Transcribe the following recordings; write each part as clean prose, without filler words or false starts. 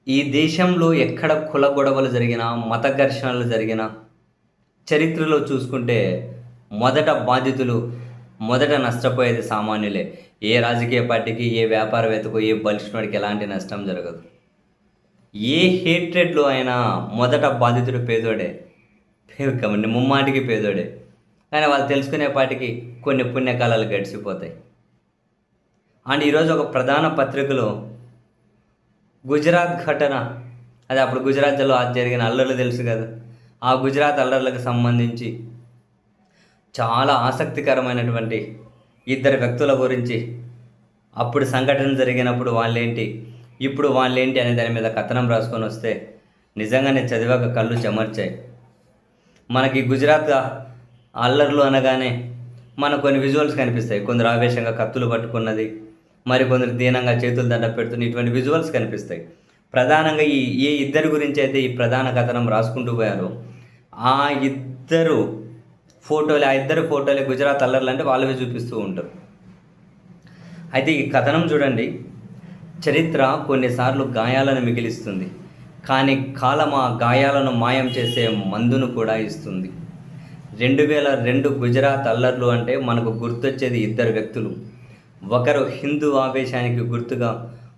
ఈ దేశంలో ఎక్కడ కుల గొడవలు జరిగినా, మత ఘర్షణలు జరిగినా, చరిత్రలో చూసుకుంటే మొదట బాధితులు, మొదట నష్టపోయేది సామాన్యులే. ఏ రాజకీయ పార్టీకి, ఏ వ్యాపారవేత్తకో, ఏ బలిష్ఠుడికి ఎలాంటి నష్టం జరగదు. ఏ హేట్రెడ్‌లో అయినా మొదట బాధితుడు పేదోడే. ముమ్మాటికి పేదోడే. కానీ వాళ్ళు తెలుసుకునేపాటికి కొన్ని పుణ్యకాలాలు గడిచిపోతాయి. అండ్ ఈరోజు ఒక ప్రధాన పత్రికలో గుజరాత్ ఘటన, అది అప్పుడు గుజరాత్‌లో అది జరిగిన అల్లర్లు తెలుసు కదా! ఆ గుజరాత్ అల్లర్లకు సంబంధించి చాలా ఆసక్తికరమైనటువంటి ఇద్దరు వ్యక్తుల గురించి, అప్పుడు సంఘటన జరిగినప్పుడు వాళ్ళేంటి, ఇప్పుడు వాళ్ళేంటి అనే దాని మీద కథనం రాసుకొనొస్తే నిజంగానే చదివాక కళ్ళు చెమర్చాయి. మనకి గుజరాత్ అల్లర్లు అనగానే మనకు కొన్ని విజువల్స్ కనిపిస్తాయి. కొందరు ఆవేశంగా కత్తులు పట్టుకున్నది, మరికొందరు దీనంగా చేతులు దండ పెడుతున్న ఇటువంటి విజువల్స్ కనిపిస్తాయి. ప్రధానంగా ఏ ఇద్దరి గురించి అయితే ఈ ప్రధాన కథనం రాసుకుంటూ పోయారో, ఆ ఇద్దరు ఆ ఇద్దరు ఫోటోలే గుజరాత్ అల్లర్లు అంటే వాళ్ళవే చూపిస్తూ ఉంటారు. అయితే ఈ కథనం చూడండి, చరిత్ర కొన్నిసార్లు గాయాలను మిగిలిస్తుంది, కానీ కాలం ఆ గాయాలను మాయం చేసే మందును కూడా ఇస్తుంది. 2002 గుజరాత్ అల్లర్లు అంటే మనకు గుర్తొచ్చేది ఇద్దరు వ్యక్తులు. ఒకరు హిందూ ఆవేశానికి గుర్తుగా,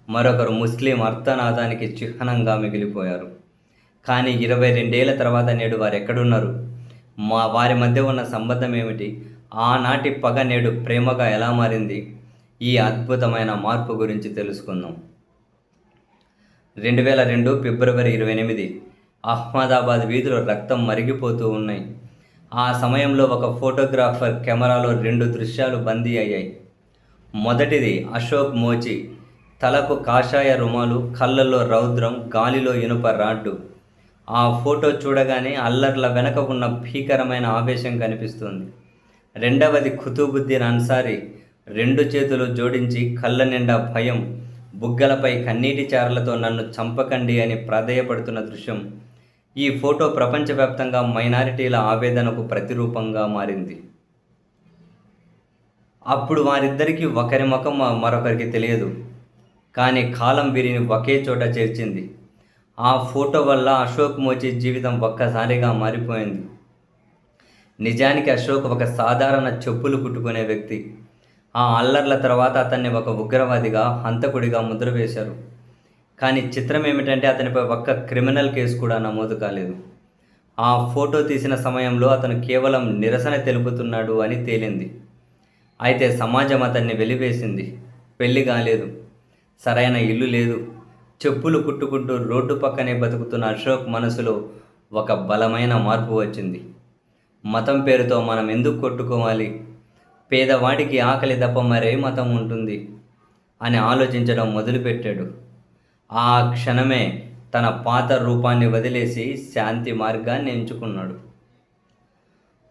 మరొకరు ముస్లిం అర్థనాదానికి చిహ్నంగా మిగిలిపోయారు. కానీ 22 ఏళ్ల తర్వాత నేడు వారు ఎక్కడున్నారు? వారి మధ్య ఉన్న సంబంధం ఏమిటి? ఆనాటి పగ నేడు ప్రేమగా ఎలా మారింది? ఈ అద్భుతమైన మార్పు గురించి తెలుసుకుందాం. 2002 ఫిబ్రవరి 28 అహ్మదాబాద్ వీధులు రక్తం మరిగిపోతూ ఉన్నాయి. ఆ సమయంలో ఒక ఫోటోగ్రాఫర్ కెమెరాలో 2 దృశ్యాలు బందీ అయ్యాయి. మొదటిది అశోక్ మోచి, తలకు కాషాయ రుమాలు, కళ్ళల్లో రౌద్రం, గాలిలో ఇనుప రాడ్డు. ఆ ఫోటో చూడగానే అల్లర్ల వెనక ఉన్న భీకరమైన ఆవేశం కనిపిస్తుంది. రెండవది కుతుబుద్దీన్ అన్సారీ, 2 చేతులు జోడించి కళ్ళ నిండా భయం, బుగ్గలపై కన్నీటి చారలతో నన్ను చంపకండి అని ప్రాధేయపడుతున్న దృశ్యం. ఈ ఫోటో ప్రపంచవ్యాప్తంగా మైనారిటీల ఆవేదనకు ప్రతిరూపంగా మారింది. అప్పుడు వారిద్దరికీ ఒకరి ముఖం మరొకరికి తెలియదు, కానీ కాలం వీరిని ఒకే చోట చేర్చింది. ఆ ఫోటో వల్ల అశోక్ మోచి జీవితం ఒక్కసారిగా మారిపోయింది. నిజానికి అశోక్ ఒక సాధారణ చెప్పులు కుట్టుకునే వ్యక్తి. ఆ అల్లర్ల తర్వాత అతన్ని ఒక ఉగ్రవాదిగా, హంతకుడిగా ముద్ర వేశారు. కానీ చిత్రం ఏమిటంటే అతనిపై ఒక్క క్రిమినల్ కేసు కూడా నమోదు కాలేదు. ఆ ఫోటో తీసిన సమయంలో అతను కేవలం నిరసన తెలుపుతున్నాడు అని తేలింది. అయితే సమాజం అతన్ని వెలివేసింది. పెళ్లి కాలేదు, సరైన ఇల్లు లేదు, చెప్పులు కుట్టుకుంటూ రోడ్డు పక్కనే బతుకుతున్న అశోక్ మనసులో ఒక బలమైన మార్పు వచ్చింది. మతం పేరుతో మనం ఎందుకు కొట్టుకోవాలి? పేదవాడికి ఆకలి తప్ప మరే మతం ఉంటుంది అని ఆలోచించడం మొదలుపెట్టాడు. ఆ క్షణమే తన పాత రూపాన్ని వదిలేసి శాంతి మార్గాన్ని ఎంచుకున్నాడు.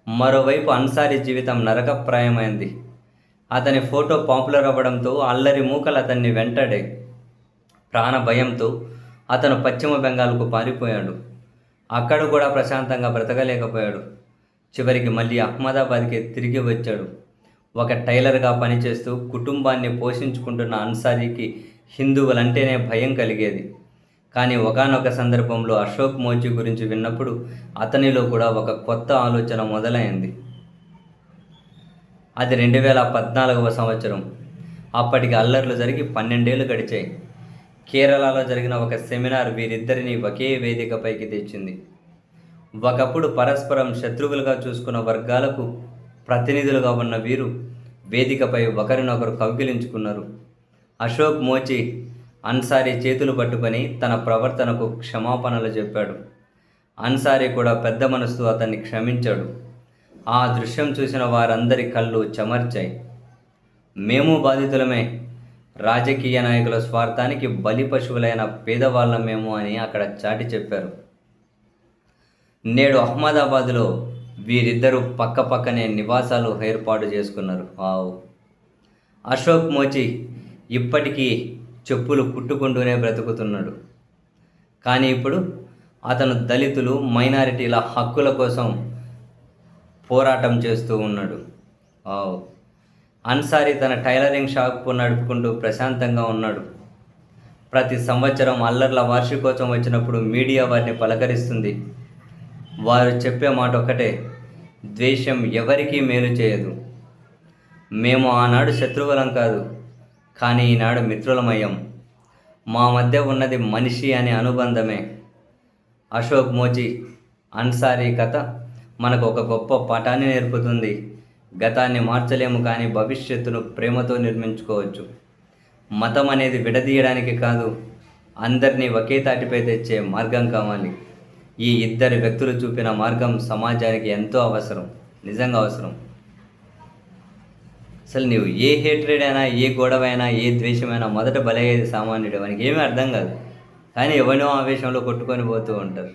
మరోవైపు అన్సారీ జీవితం నరకప్రాయమైంది. అతని ఫోటో పాపులర్ అవ్వడంతో అల్లరి మూకలు అతన్ని వెంటాడే. ప్రాణ భయంతో అతను పశ్చిమ బెంగాల్కు పారిపోయాడు. అక్కడ కూడా ప్రశాంతంగా బ్రతకలేకపోయాడు. చివరికి మళ్ళీ అహ్మదాబాద్కి తిరిగి వచ్చాడు. ఒక టైలర్గా పనిచేస్తూ కుటుంబాన్ని పోషించుకుంటున్న అన్సారీకి హిందువులంటేనే భయం కలిగేది. కానీ ఒకానొక సందర్భంలో అశోక్ మోచి గురించి విన్నప్పుడు అతనిలో కూడా ఒక కొత్త ఆలోచన మొదలైంది. అది 2014వ సంవత్సరం. అప్పటికి అల్లర్లు జరిగి 12 ఏళ్ళు గడిచాయి. కేరళలో జరిగిన ఒక సెమినార్ వీరిద్దరిని ఒకే వేదికపైకి తెచ్చింది. ఒకప్పుడు పరస్పరం శత్రువులుగా చూసుకున్న వర్గాలకు ప్రతినిధులుగా ఉన్న వీరు వేదికపై ఒకరినొకరు కౌగిలించుకున్నారు. అశోక్ మోచి అన్సారీ చేతులు పట్టుకొని తన ప్రవర్తనకు క్షమాపణలు చెప్పాడు. అన్సారీ కూడా పెద్ద మనసుతో అతన్ని క్షమించాడు. ఆ దృశ్యం చూసిన వారందరి కళ్ళు చెమర్చాయి. మేము బాధితులమే, రాజకీయ నాయకుల స్వార్థానికి బలి పశువులైన పేదవాళ్ళమేమో అని అక్కడ చాటి చెప్పారు. నేడు అహ్మదాబాద్లో వీరిద్దరూ పక్కపక్కనే నివాసాలు ఏర్పాటు చేసుకున్నారు. అశోక్ మోచి ఇప్పటికీ చెప్పులు కుట్టుకుంటూనే బ్రతుకుతున్నాడు. కానీ ఇప్పుడు అతను దళితులు, మైనారిటీల హక్కుల కోసం పోరాటం చేస్తూ ఉన్నాడు. అన్సారీ తన టైలరింగ్ షాప్ నడుపుకుంటూ ప్రశాంతంగా ఉన్నాడు. ప్రతి సంవత్సరం అల్లర్ల వార్షికోత్సవం వచ్చినప్పుడు మీడియా వారిని పలకరిస్తుంది. వారు చెప్పే మాట ఒకటే, ద్వేషం ఎవరికీ మేలు చేయదు. మేము ఆనాడు శత్రువులం కాదు, కానీ ఈనాడు మిత్రులమయ్యాం. మా మధ్య ఉన్నది మనిషి అనే అనుబంధమే. అశోక్ మోజీ అన్సారీ కథ మనకు ఒక గొప్ప పాఠాన్ని నేర్పుతుంది. గతాన్ని మార్చలేము, కానీ భవిష్యత్తును ప్రేమతో నిర్మించుకోవచ్చు. మతం అనేది విడదీయడానికి కాదు, అందరినీ ఒకే తాటిపై తెచ్చే మార్గం కావాలి. ఈ ఇద్దరు వ్యక్తులు చూపిన మార్గం సమాజానికి ఎంతో అవసరం, నిజంగా అవసరం. అసలు నువ్వు ఏ హేట్రేడ్ అయినా, ఏ గొడవ అయినా, ఏ ద్వేషమైనా మొదట బలయ్యేది సామాన్యుడు. మనకి ఏమీ అర్థం కాదు, కానీ ఎవరినో ఆవేశంలో కొట్టుకొని పోతూ ఉంటారు.